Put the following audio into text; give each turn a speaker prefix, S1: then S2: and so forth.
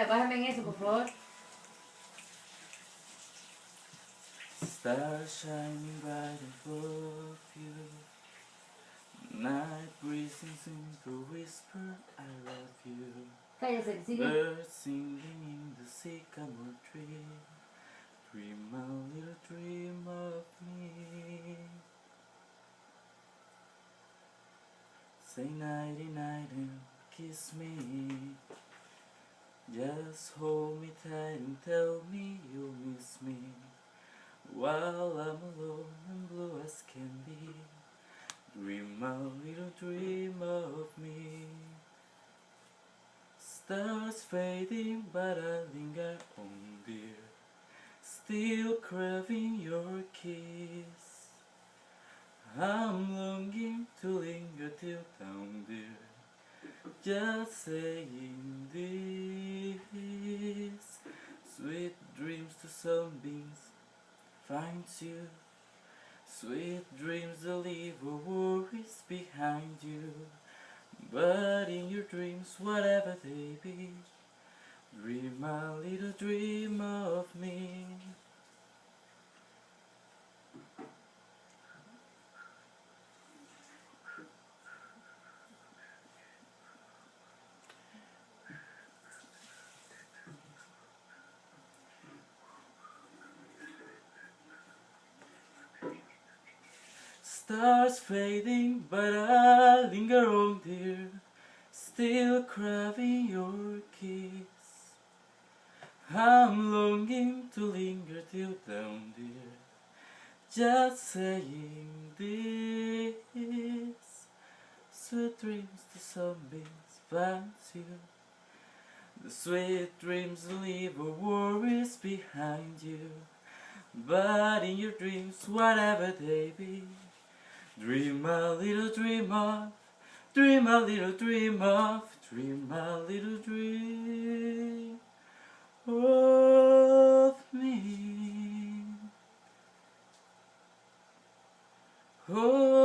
S1: bájame en eso, por favor.
S2: Stars shining bright above you. Night breeze seems to whisper, I love you.
S1: Cállese, sigue.
S2: Birds singing in the sycamore tree. Dream a little dream of me. Say nighty night and kiss me. Just hold me tight and tell me you'll miss me. While I'm alone and blue as can be. Dream a little dream of me. Stars fading but I linger on, dear. Still craving your kiss. I'm longing to linger till down, dear. Just saying this. Sweet dreams to sunbeams finds you. Sweet dreams that leave all worries behind you. But in your dreams, whatever they be, dream a little dream of me. Stars fading, but I linger on, dear. Still craving your kiss. I'm longing to linger till down, dear. Just saying this. Sweet dreams the sunbeams finds you. The sweet dreams leave all worries behind you. But in your dreams, whatever they be, dream a little dream of, dream a little dream of, dream a little dream of me. Oh.